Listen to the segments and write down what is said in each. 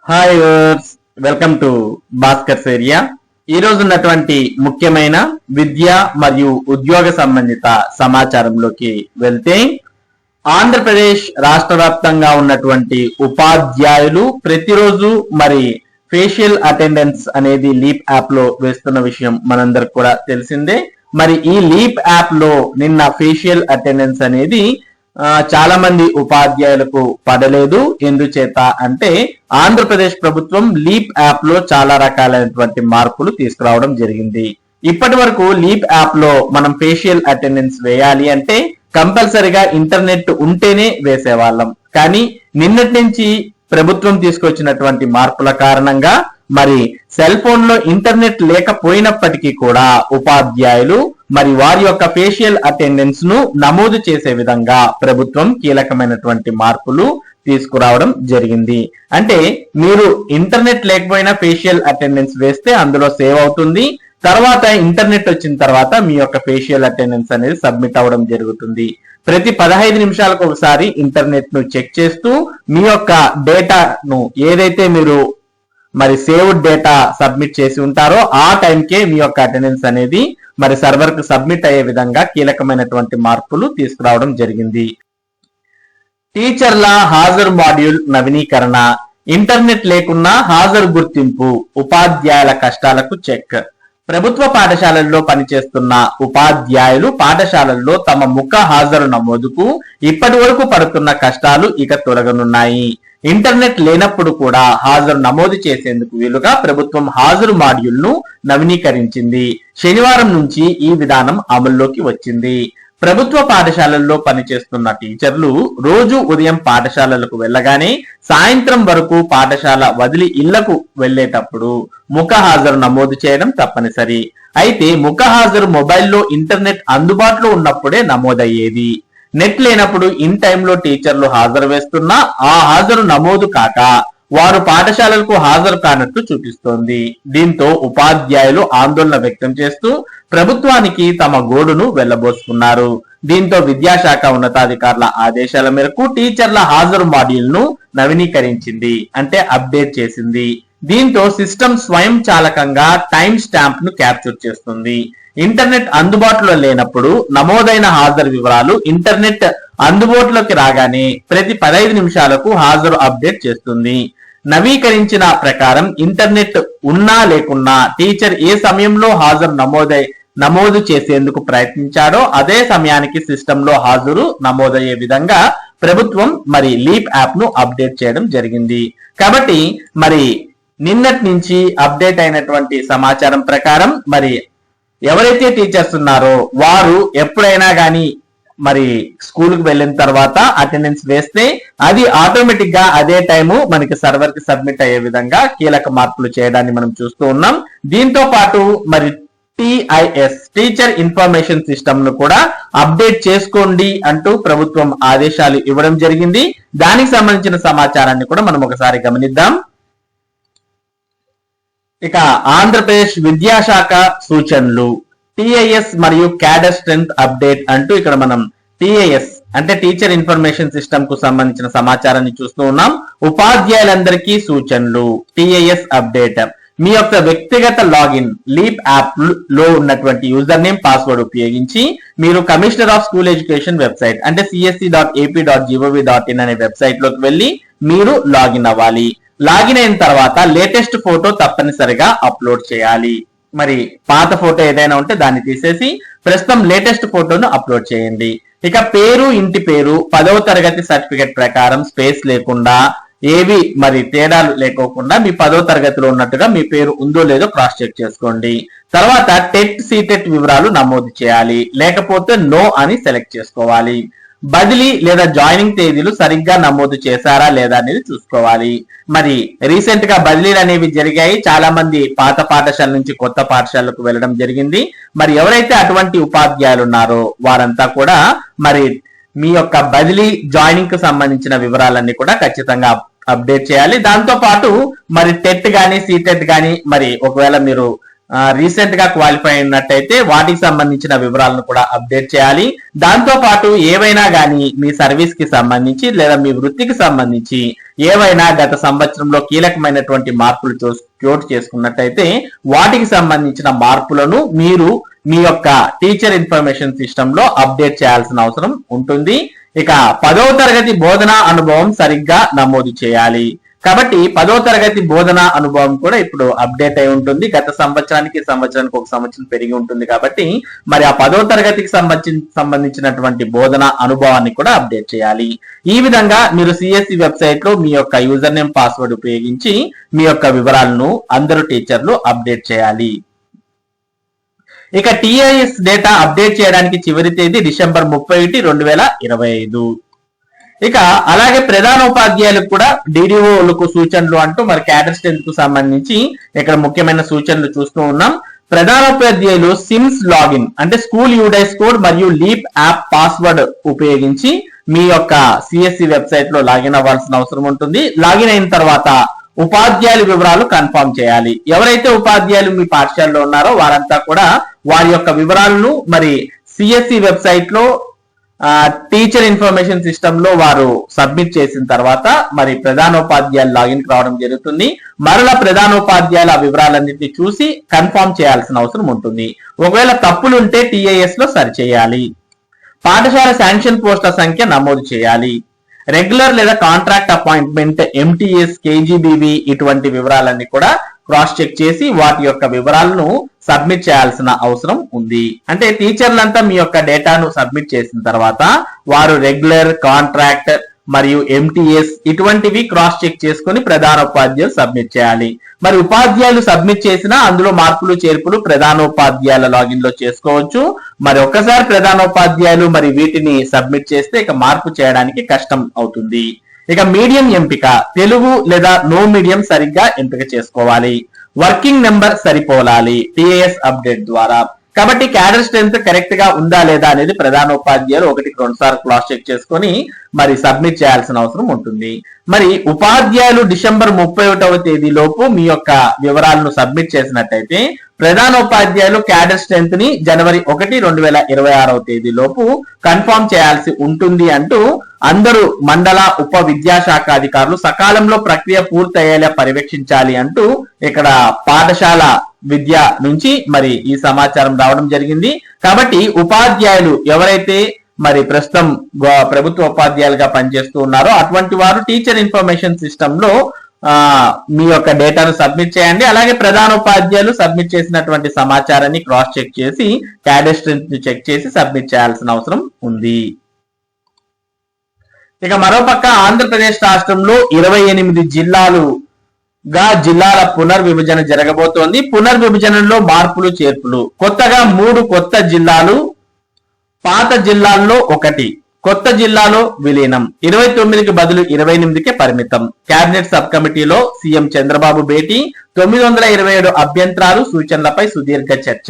Hi welcome to Bhaskar's area. ఈ రోజు ఉన్నటువంటి ముఖ్యమైన విద్య మరియు ఉద్యోగ సంబంధిత సమాచారంలోకి వెళ్తే, ఆంధ్రప్రదేశ్ రాష్ట్ర వ్యాప్తంగా ఉన్నటువంటి ఉపాధ్యాయులు ప్రతిరోజు ఫేషియల్ అటెండెన్స్ అనేది లీప్ యాప్ లో వేస్తున్న విషయం మనందరికి కూడా తెలిసిందే. మరి ఈ లీప్ యాప్ లో నిన్న ఫేషియల్ అటెండెన్స్ అనేది చాలా మంది ఉపాధ్యాయులకు పడలేదు. ఎందుచేత అంటే ఆంధ్రప్రదేశ్ ప్రభుత్వం లీప్ యాప్ లో చాలా రకాలైనటువంటి మార్పులు తీసుకురావడం జరిగింది. ఇప్పటి వరకు లీప్ యాప్ లో మనం ఫేషియల్ అటెండెన్స్ వేయాలి అంటే కంపల్సరిగా ఇంటర్నెట్ ఉంటేనే వేసేవాళ్ళం. కానీ నిన్నటి నుంచి ప్రభుత్వం తీసుకొచ్చినటువంటి మార్పుల కారణంగా సెల్ ఫోన్ లో ఇంటర్నెట్ లేకపోయినప్పటికీ కూడా ఉపాధ్యాయులు వారి యొక్క ఫేషియల్ అటెండెన్స్ ను నమోదు చేసే విధంగా ప్రభుత్వం కీలకమైనటువంటి మార్పులు తీసుకురావడం జరిగింది. అంటే మీరు ఇంటర్నెట్ లేకపోయినా ఫేషియల్ అటెండెన్స్ వేస్తే అందులో సేవ్ అవుతుంది. తర్వాత ఇంటర్నెట్ వచ్చిన తర్వాత మీ యొక్క ఫేషియల్ అటెండెన్స్ అనేది సబ్మిట్ అవ్వడం జరుగుతుంది. ప్రతి 15 నిమిషాలకు ఒకసారి ఇంటర్నెట్ ను చెక్ చేస్తూ మీ యొక్క డేటాను ఏదైతే మీరు సేవ్డ్ డేటా సబ్మిట్ చేసి ఉంటారో ఆ టైంకే మీ యొక్క అటెండెన్స్ అనేది సర్వర్ కు సబ్మిట్ అయ్యే విధంగా కీలకమైనటువంటి మార్పులు తీసుకురావడం జరిగింది. టీచర్ల హాజరు మాడ్యూల్ నవీకరణ, ఇంటర్నెట్ లేకున్నా హాజరు గుర్తింపు, ఉపాధ్యాయుల కష్టాలకు చెక్. ప్రభుత్వ పాఠశాలల్లో పనిచేస్తున్న ఉపాధ్యాయులు పాఠశాలల్లో తమ ముఖ హాజరు నమోదుకు ఇప్పటి వరకు పడుతున్న కష్టాలు ఇక తొలగనున్నాయి. ఇంటర్నెట్ లేనప్పుడు కూడా హాజరు నమోదు చేసేందుకు వీలుగా ప్రభుత్వం హాజరు మాడ్యూల్ ను నవీకరించింది. శనివారం నుంచి ఈ విధానం అమల్లోకి వచ్చింది. ప్రభుత్వ పాఠశాలల్లో పనిచేస్తున్న టీచర్లు రోజు ఉదయం పాఠశాలలకు వెళ్ళగానే సాయంత్రం వరకు పాఠశాల వదిలి ఇళ్లకు వెళ్లేటప్పుడు ముఖ హాజరు నమోదు చేయడం తప్పనిసరి. అయితే ముఖ హాజరు మొబైల్లో ఇంటర్నెట్ అందుబాటులో ఉన్నప్పుడే నమోదయ్యేది. నెట్ లేనప్పుడు ఇన్ టైంలో టీచర్లు హాజరు వేస్తున్నా ఆ హాజరు నమోదు కాక వారు పాఠశాలలకు హాజరు కానట్టు చూపిస్తోంది. దీంతో ఉపాధ్యాయులు ఆందోళన వ్యక్తం చేస్తూ ప్రభుత్వానికి తమ గోడును వెళ్లబోసుకున్నారు. దీంతో విద్యాశాఖ ఉన్నతాధికారుల ఆదేశాల మేరకు టీచర్ల హాజరు మాడ్యూల్ ను నవీకరించింది, అంటే అప్డేట్ చేసింది. దీంతో సిస్టమ్ స్వయం చాలకంగా టైం స్టాంప్ ను క్యాప్చర్ చేస్తుంది. ఇంటర్నెట్ అందుబాటులో లేనప్పుడు నమోదైన హాజరు వివరాలు ఇంటర్నెట్ అందుబాటులోకి రాగానే ప్రతి 15 నిమిషాలకు హాజరు అప్డేట్ చేస్తుంది. నవీకరించిన ప్రకారం ఇంటర్నెట్ ఉన్నా లేకున్నా టీచర్ ఏ సమయంలో హాజరు నమోదు చేసేందుకు ప్రయత్నించాడో అదే సమయానికి సిస్టమ్ లో హాజరు నమోదయ్యే విధంగా ప్రభుత్వం లీప్ యాప్ ను అప్డేట్ చేయడం జరిగింది. కాబట్టి నిన్నటి నుంచి అప్డేట్ అయినటువంటి సమాచారం ప్రకారం ఎవరైతే టీచర్స్ ఉన్నారో వారు ఎప్పుడైనా కానీ స్కూల్ కు వెళ్ళిన తర్వాత అటెండెన్స్ వేస్తే అది ఆటోమేటిక్ గా అదే టైము సర్వర్ కి సబ్మిట్ అయ్యే విధంగా కీలక మార్పులు చేయడాన్ని మనం చూస్తూ ఉన్నాం. దీంతో పాటు TIS టీచర్ ఇన్ఫర్మేషన్ సిస్టమ్ ను కూడా అప్డేట్ చేసుకోండి అంటూ ప్రభుత్వం ఆదేశాలు ఇవ్వడం జరిగింది. దానికి సంబంధించిన సమాచారాన్ని కూడా మనం ఒకసారి గమనిద్దాం. ఇక ఆంధ్రప్రదేశ్ విద్యాశాఖ సూచనలు, TIS మరియు క్యాడర్ స్ట్రెంత్ అప్డేట్ అంటూ ఇక్కడ మనం TIS అంటే టీచర్ ఇన్ఫర్మేషన్ సిస్టమ్ కు సంబంధించిన సమాచారాన్ని చూస్తూ ఉన్నాం. ఉపాధ్యాయులందరికీ సూచనలు, TIS అప్డేట్. మీ యొక్క వ్యక్తిగత లాగిన్ లీప్ యాప్ లో ఉన్నటువంటి యూజర్ నేమ్ పాస్వర్డ్ ఉపయోగించి మీరు commissioner of school education website అంటే csc.ap.gov.in అనే వెబ్సైట్ లోకి వెళ్ళి మీరు లాగిన్ అవ్వాలి. లాగిన్ అయిన తర్వాత లేటెస్ట్ ఫోటో తప్పనిసరిగా అప్లోడ్ చేయాలి. పాత ఫోటో ఏదైనా ఉంటే దాన్ని తీసేసి ప్రస్తుతం లేటెస్ట్ ఫోటోను అప్లోడ్ చేయండి. ఇక పేరు, ఇంటి పేరు 10వ తరగతి సర్టిఫికెట్ ప్రకారం స్పేస్ లేకుండా ఏవి తేడాలు లేకోకుండా మీ 10వ తరగతిలో ఉన్నట్టుగా మీ పేరు ఉందో లేదో క్రాస్ చెక్ చేసుకోండి. తర్వాత టెట్ సీటెట్ వివరాలు నమోదు చేయాలి, లేకపోతే నో అని సెలెక్ట్ చేసుకోవాలి. బదిలీ లేదా జాయినింగ్ తేదీలు సరిగ్గా నమోదు చేశారా లేదా అనేది చూసుకోవాలి. రీసెంట్ గా బదిలీలు అనేవి జరిగాయి. చాలా మంది పాత పాఠశాల నుంచి కొత్త పాఠశాలకు వెళ్ళడం జరిగింది. ఎవరైతే అటువంటి ఉపాధ్యాయులు ఉన్నారో వారంతా కూడా మీ యొక్క బదిలీ జాయినింగ్ కు సంబంధించిన వివరాలన్నీ కూడా ఖచ్చితంగా అప్డేట్ చేయాలి. దాంతో పాటు టెట్ గాని సీటెట్ గాని ఒకవేళ మీరు రీసెంట్ గా క్వాలిఫై అయినట్టయితే వాటికి సంబంధించిన వివరాలను కూడా అప్డేట్ చేయాలి. దాంతో పాటు ఏవైనా గానీ మీ సర్వీస్ కి సంబంధించి లేదా మీ వృత్తికి సంబంధించి ఏవైనా గత సంవత్సరంలో కీలకమైనటువంటి మార్పులు చోటు చేసుకున్నట్టయితే వాటికి సంబంధించిన మార్పులను మీరు మీ యొక్క టీచర్ ఇన్ఫర్మేషన్ సిస్టమ్ లో అప్డేట్ చేయాల్సిన అవసరం ఉంటుంది. ఇక 10వ తరగతి బోధనా అనుభవం సరిగ్గా నమోదు చేయాలి. కాబట్టి 10వ తరగతి బోధనా అనుభవం కూడా ఇప్పుడు అప్డేట్ అయి ఉంటుంది. గత సంవత్సరానికి ఒక సంవత్సరం పెరిగి ఉంటుంది. కాబట్టి మరి ఆ 10వ తరగతికి సంబంధించినటువంటి బోధనా అనుభవాన్ని కూడా అప్డేట్ చేయాలి. ఈ విధంగా మీరు సిఎస్సి వెబ్సైట్ లో మీ యొక్క యూజర్ నేమ్ పాస్వర్డ్ ఉపయోగించి మీ యొక్క వివరాలను అందరూ టీచర్లు అప్డేట్ చేయాలి. ఇక టిఐఎస్ డేటా అప్డేట్ చేయడానికి చివరి తేదీ డిసెంబర్ 31, 2025. ఇక అలాగే ప్రధానోపాధ్యాయులకు కూడా డిడిఓలకు సూచనలు అంటూ మరి క్యాడర్ స్ట్రెంత్ కు సంబంధించి ఇక్కడ ముఖ్యమైన సూచనలు చూస్తూ ఉన్నాం. ప్రధానోపాధ్యాయులు సిమ్స్ లాగిన్ అంటే స్కూల్ యూడైస్ కోడ్ మరియు లీప్ యాప్ పాస్వర్డ్ ఉపయోగించి మీ యొక్క సిఎస్సి వెబ్సైట్ లో లాగిన్ అవ్వాల్సిన అవసరం ఉంటుంది. లాగిన్ అయిన తర్వాత ఉపాధ్యాయుల వివరాలు కన్ఫర్మ్ చేయాలి. ఎవరైతే ఉపాధ్యాయులు మీ పాఠశాలలో ఉన్నారో వారంతా కూడా వారి యొక్క వివరాలను మరి సిఎస్సి వెబ్సైట్ లో టీచర్ ఇన్ఫర్మేషన్ సిస్టమ్ లో వారు సబ్మిట్ చేసిన తర్వాత మరి ప్రధానోపాధ్యాయులు లాగిన్ రావడం జరుగుతుంది. మరలా ప్రధానోపాధ్యాయుల వివరాలన్నింటినీ చూసి కన్ఫర్మ్ చేయాల్సిన అవసరం ఉంటుంది. ఒకవేళ తప్పులుంటే టిఐఎస్ లో సరిచేయాలి. పాఠశాల శాంక్షన్ పోస్టుల సంఖ్య నమోదు చేయాలి. రెగ్యులర్ లేదా కాంట్రాక్ట్ అపాయింట్మెంట్, ఎంటీఎస్, కేజీబీవి ఇటువంటి వివరాలన్నీ కూడా క్రాస్ చెక్ చేసి వాటి యొక్క వివరాలను సబ్మిట్ చేయాల్సిన అవసరం ఉంది. అంటే టీచర్లంతా మీ యొక్క డేటాను సబ్మిట్ చేసిన తర్వాత వారు రెగ్యులర్, కాంట్రాక్ట్ మరియు ఎంటీఎస్ ఇటువంటివి క్రాస్ చెక్ చేసుకుని ప్రధానోపాధ్యాయులు సబ్మిట్ చేయాలి. మరి ఉపాధ్యాయులు సబ్మిట్ చేసినా అందులో మార్పులు చేర్పులు ప్రధానోపాధ్యాయుల లాగిన్ లో చేసుకోవచ్చు. మరి ఒక్కసారి ప్రధానోపాధ్యాయులు మరి వీటిని సబ్మిట్ చేస్తే ఇక మార్పు చేయడానికి కష్టం అవుతుంది. ఇక మీడియం ఎంపిక, తెలుగు లేదా నో మీడియం సరిగ్గా ఎంపిక చేసుకోవాలి. వర్కింగ్ నెంబర్ సరిపోలాలి టిఏఎస్ అప్డేట్ ద్వారా. కాబట్టి క్యాడర్ స్ట్రెంత్ కరెక్ట్ గా ఉందా లేదా అనేది ప్రధానోపాధ్యాయులు 1-2 సార్లు క్రాస్ చెక్ చేసుకొని మరి సబ్మిట్ చేయాల్సిన అవసరం ఉంటుంది. మరి ఉపాధ్యాయులు డిసెంబర్ 31వ తేదీలోపు మీ యొక్క వివరాలను సబ్మిట్ చేసినట్టయితే ప్రధానోపాధ్యాయులు క్యాడర్ స్ట్రెంత్ ని జనవరి 1, 2026వ తేదీలోపు కన్ఫర్మ్ చేయాల్సి ఉంటుంది అంటూ అందరూ మండల ఉప విద్యాశాఖ అధికారులు సకాలంలో ప్రక్రియ పూర్తయ్యేలా పర్యవేక్షించాలి అంటూ ఇక్కడ పాఠశాల విద్య నుంచి మరి ఈ సమాచారం రావడం జరిగింది. కాబట్టి ఉపాధ్యాయులు ఎవరైతే మరి ప్రస్తుతం ప్రభుత్వ ఉపాధ్యాయులుగా పనిచేస్తూ ఉన్నారో అటువంటి వారు టీచర్ ఇన్ఫర్మేషన్ సిస్టమ్ లో మీ యొక్క డేటాను సబ్మిట్ చేయండి. అలాగే ప్రధానోపాధ్యాయులు సబ్మిట్ చేసినటువంటి సమాచారాన్ని క్రాస్ చెక్ చేసి క్యాడర్ స్ట్రెంత్ ని చెక్ చేసి సబ్మిట్ చేయాల్సిన అవసరం ఉంది. ఇక మరోపక్క ఆంధ్రప్రదేశ్ రాష్ట్రంలో 28 జిల్లాల పునర్విభజన జరగబోతోంది. పునర్విభజనలో మార్పులు చేర్పులు. కొత్తగా 3 కొత్త జిల్లాలు, పాత జిల్లాల్లో 1 కొత్త జిల్లాలో విలీనం. 29కి బదులు 28కే పరిమితం. కేబినెట్ సబ్ కమిటీలో సీఎం చంద్రబాబు భేటీ. 927 అభ్యంతరాలు, సూచనలపై సుదీర్ఘ చర్చ.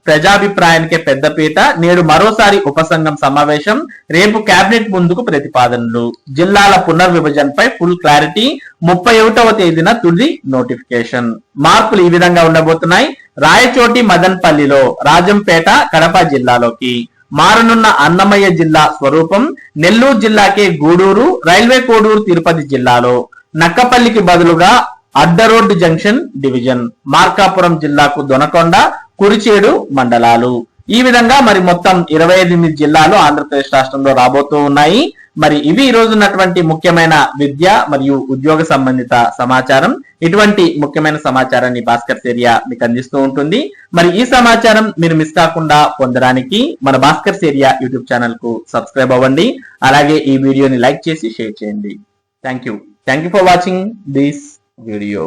ప్రజాభిప్రాయానికే పెద్దపీట. నేడు మరోసారి ఉపసంఘం సమావేశం. రేపు కేబినెట్ ముందుకు ప్రతిపాదనలు. జిల్లాల పునర్విభజనపై ఫుల్ క్లారిటీ. 31వ తేదీన తుది నోటిఫికేషన్. మార్పులు ఈ విధంగా ఉండబోతున్నాయి. రాయచోటి మదన్పల్లిలో, రాజంపేట కడప జిల్లాలోకి మారనున్న అన్నమయ్య జిల్లా స్వరూపం. నెల్లూరు జిల్లాకే గూడూరు, రైల్వే కోడూరు తిరుపతి జిల్లాలో. నక్కపల్లికి బదులుగా అడ్డరోడ్డు జంక్షన్ డివిజన్. మార్కాపురం జిల్లాకు దొనకొండ, కురిచేడు మండలాలు. ఈ విధంగా మరి మొత్తం 28 జిల్లాలు ఆంధ్రప్రదేశ్ రాష్ట్రంలో రాబోతూ ఉన్నాయి. మరి ఇవి ఈ రోజు ఉన్నటువంటి ముఖ్యమైన విద్య మరియు ఉద్యోగ సంబంధిత సమాచారం. ఇటువంటి ముఖ్యమైన సమాచారాన్ని భాస్కర్స్ ఏరియా మీకు అందిస్తూ ఉంటుంది. మరి ఈ సమాచారం మీరు మిస్ కాకుండా పొందడానికి మన భాస్కర్స్ ఏరియా యూట్యూబ్ ఛానల్ కు సబ్స్క్రైబ్ అవ్వండి. అలాగే ఈ వీడియోని లైక్ చేసి షేర్ చేయండి. Thank you for watching this video.